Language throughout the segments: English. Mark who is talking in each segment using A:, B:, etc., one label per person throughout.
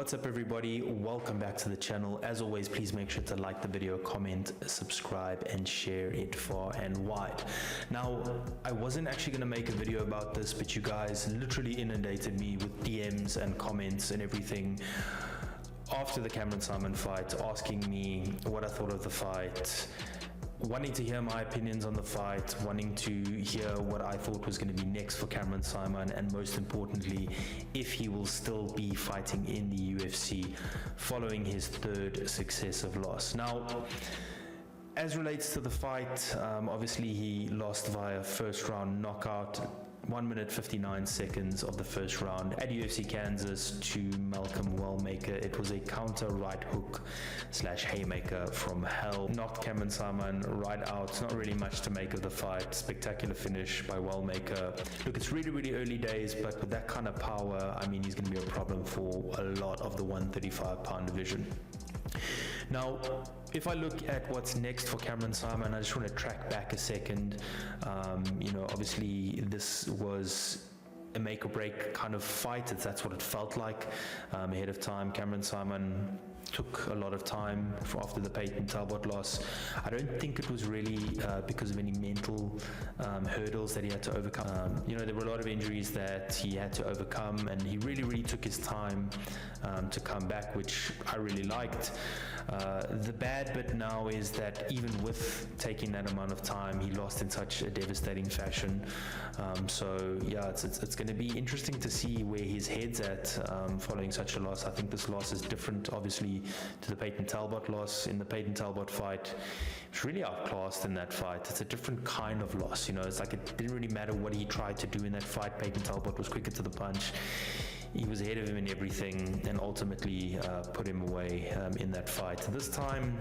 A: What's up everybody, welcome back to the channel. As always, please make sure to like the video, comment, subscribe and share it far and wide. Now, I wasn't actually going to make a video about this, but you guys literally inundated me with DMs and comments and everything after the Cameron Saaiman fight, asking me what I thought of the fight, wanting to hear my opinions on the fight, wanting to hear what I thought was going to be next for Cameron Saaiman, and most importantly, if he will still be fighting in the UFC following his third successive loss. Now, as relates to the fight, obviously he lost via first round knockout, 1 minute 59 seconds of the first round at UFC Kansas to Malcolm Wellmaker. It was a counter right hook / haymaker from hell. Knocked Cameron Saaiman right out. Not really much to make of the fight. Spectacular finish by Wellmaker. Look, it's really early days, but with that kind of power, I mean, he's going to be a problem for a lot of the 135-pound division. Now, if I look at what's next for Cameron Saaiman, I just want to track back a second. Obviously this was a make or break kind of fight. That's what it felt like ahead of time. Cameron Saaiman took a lot of time after the Peyton Talbot loss. I don't think it was really because of any mental hurdles that he had to overcome. There were a lot of injuries that he had to overcome, and he really took his time to come back, which I really liked. The bad bit now is that even with taking that amount of time, he lost in such a devastating fashion. So yeah, it's going to be interesting to see where his head's at following such a loss. I think this loss is different, obviously, to the Peyton Talbot loss. In the Peyton Talbot fight, it's really outclassed in that fight. It's a different kind of loss. It's like it didn't really matter what he tried to do in that fight. Peyton Talbot was quicker to the punch. He was ahead of him in everything and ultimately put him away in that fight. This time,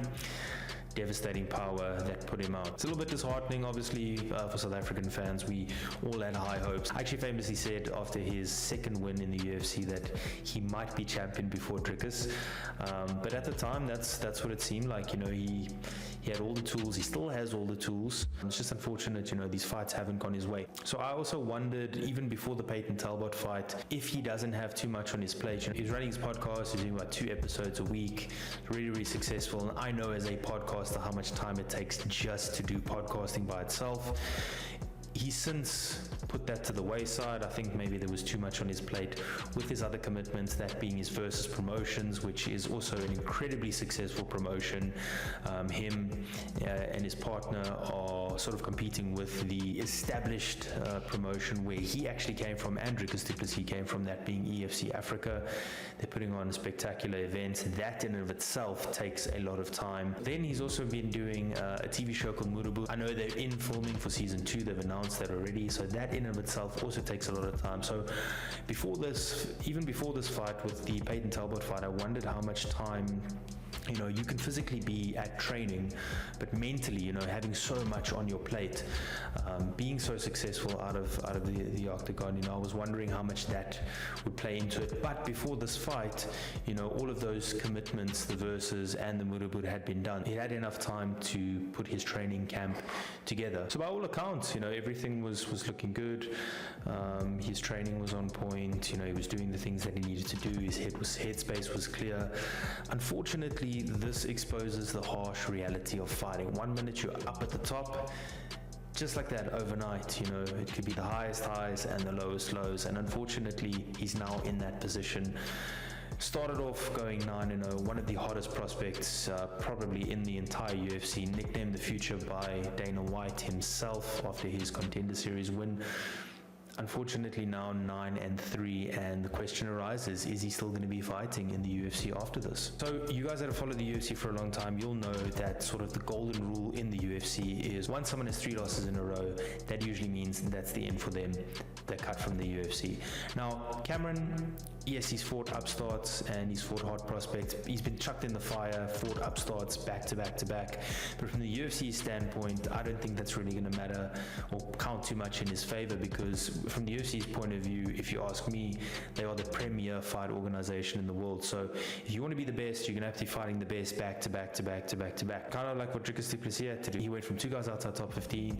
A: devastating power that put him out. It's a little bit disheartening, obviously, for South African fans. We all had high hopes. I actually famously said after his second win in the UFC that he might be champion before Dricus. But at the time, that's what it seemed like. He had all the tools. He still has all the tools. It's just unfortunate, these fights haven't gone his way. So I also wondered, even before the Peyton Talbot fight, if he doesn't have too much on his plate. He's running his podcast. He's doing about 2 episodes a week. Really successful. And I know as a podcaster how much time it takes just to do podcasting by itself. He's since put that to the wayside. I think maybe there was too much on his plate with his other commitments, that being his Versus Promotions, which is also an incredibly successful promotion. Him and his partner are sort of competing with the established promotion where he actually came from, and Dricus du Plessis came from, that being EFC Africa. They're putting on spectacular events. That in and of itself takes a lot of time. Then he's also been doing a TV show called Murubu. I know they're in filming for season 2. They've announced that already. So that in and of itself also takes a lot of time. So even before this fight with the Peyton Talbot fight, I wondered how much time you can physically be at training, but mentally, having so much on your plate, being so successful out of the octagon, I was wondering how much that would play into it. But before this fight, all of those commitments, the Versus and the Murubu, had been done. He had enough time to put his training camp together. So by all accounts, everything was looking good. His training was on point. He was doing the things that he needed to do. His headspace was clear. Unfortunately, this exposes the harsh reality of fighting. 1 minute you're up at the top, just like that overnight, it could be the highest highs and the lowest lows, and unfortunately he's now in that position. Started off going 9-0, one of the hottest prospects probably in the entire UFC, nicknamed the future by Dana White himself after his Contender Series win. Unfortunately now 9-3, and the question arises, is he still going to be fighting in the UFC after this? So you guys that have followed the UFC for a long time, you'll know that sort of the golden rule in the UFC is once someone has 3 losses in a row, that usually means that's the end for them. They're cut from the UFC. Now, Cameron, yes, he's fought upstarts and he's fought hard prospects. He's been chucked in the fire, fought upstarts back to back. But from the UFC standpoint, I don't think that's really going to matter or count too much in his favor, because from the UFC's point of view, if you ask me, they are the premier fight organization in the world. So if you want to be the best, you're going to have to be fighting the best back to back. Kind of like what Dricus du Plessis had to do. He went from 2 guys outside top 15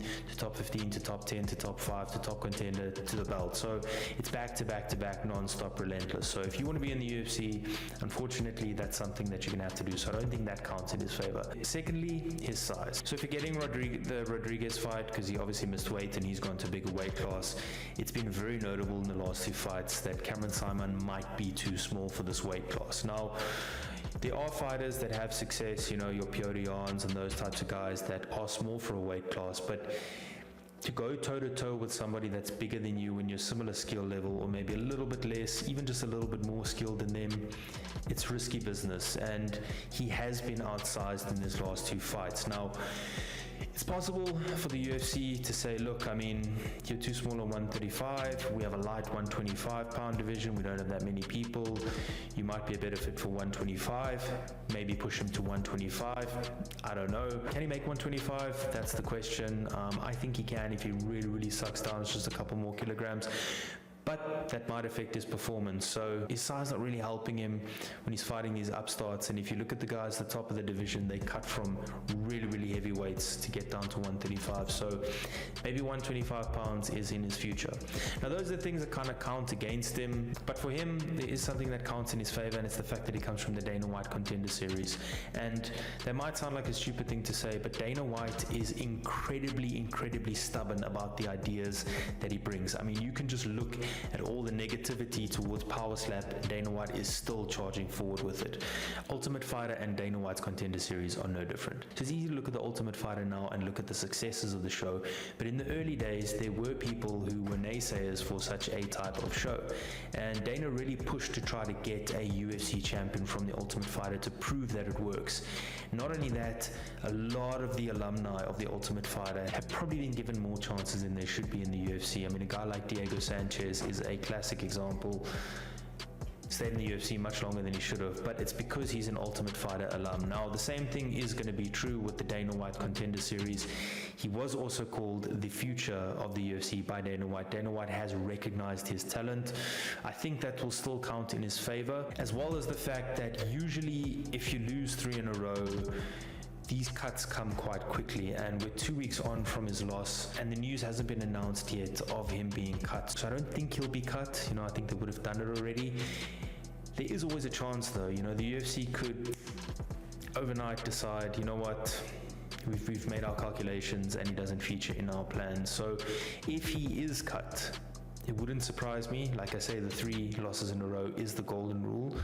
A: to to top 10 to top 5 to top contender to the belt. So it's back to back to back, non-stop, relentless. So if you want to be in the UFC, unfortunately, that's something that you're going to have to do. So I don't think that counts in his favor. Secondly, his size. So forgetting the Rodriguez fight, because he obviously missed weight and he's gone to a bigger weight class, it's been very notable in the last 2 fights that Cameron Saaiman might be too small for this weight class. Now, there are fighters that have success, your Piotr Jans and those types of guys that are small for a weight class, but to go toe-to-toe with somebody that's bigger than you in your similar skill level, or maybe a little bit less, even just a little bit more skilled than them, it's risky business, and he has been outsized in his last 2 fights. Now, it's possible for the UFC to say, look, you're too small on 135, we have a light 125-pound division, we don't have that many people, you might be a better fit for 125, maybe push him to 125, I don't know. Can he make 125? That's the question. I think he can if he really, really sucks down, it's just a couple more kilograms. But that might affect his performance. So his size not really helping him when he's fighting these upstarts. And if you look at the guys at the top of the division, they cut from really, really heavy weights to get down to 135. So maybe 125 pounds is in his future. Now, those are the things that kind of count against him. But for him, there is something that counts in his favor, and it's the fact that he comes from the Dana White Contender Series. And that might sound like a stupid thing to say, but Dana White is incredibly, incredibly stubborn about the ideas that he brings. You can just look at all the negativity towards Power Slap. Dana White is still charging forward with it. Ultimate Fighter and Dana White's Contender Series are no different. It's easy to look at the Ultimate Fighter now and look at the successes of the show, but in the early days there were people who were naysayers for such a type of show, and Dana really pushed to try to get a UFC champion from the Ultimate Fighter to prove that it works. Not only that, a lot of the alumni of the Ultimate Fighter have probably been given more chances than they should be in the UFC. A guy like Diego Sanchez is a classic example. Stayed in the UFC much longer than he should have, but it's because he's an Ultimate Fighter alum. Now, the same thing is going to be true with the Dana White Contender Series. He was also called the future of the UFC by Dana White. Dana White has recognized his talent. I think that will still count in his favor, as well as the fact that usually if you lose 3 in a row, these cuts come quite quickly, and we're 2 weeks on from his loss, and the news hasn't been announced yet of him being cut. So I don't think he'll be cut. I think they would have done it already. There is always a chance though. The UFC could overnight decide, you know what, we've made our calculations and he doesn't feature in our plans. So if he is cut, it wouldn't surprise me. Like I say, the 3 losses in a row is the golden rule.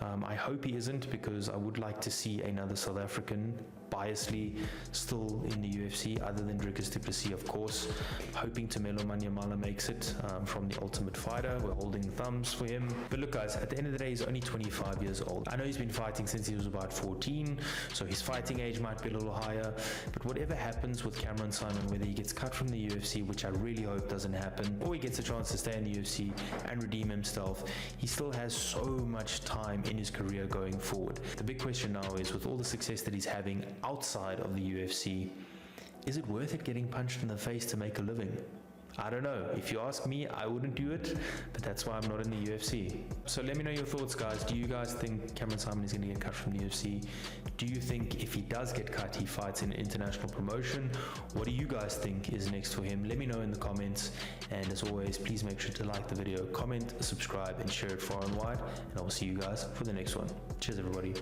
A: I hope he isn't, because I would like to see another South African biasly still in the UFC, other than Dricus du Plessis, of course. Hoping Tumelo Manyamala makes it from the Ultimate Fighter. We're holding thumbs for him. But look, guys, at the end of the day, he's only 25 years old. I know he's been fighting since he was about 14, so his fighting age might be a little higher. But whatever happens with Cameron Saaiman, whether he gets cut from the UFC, which I really hope doesn't happen, or he gets a chance to stay in the UFC and redeem himself, he still has so much time in his career going forward. The big question now is, with all the success that he's having outside of the UFC, is it worth it getting punched in the face to make a living? I don't know. If you ask me, I wouldn't do it, but that's why I'm not in the UFC. So let me know your thoughts, guys. Do you guys think Cameron Saaiman is going to get cut from the UFC? Do you think if he does get cut, he fights in an international promotion? What do you guys think is next for him? Let me know in the comments. And as always, please make sure to like the video, comment, subscribe, and share it far and wide. And I will see you guys for the next one. Cheers, everybody.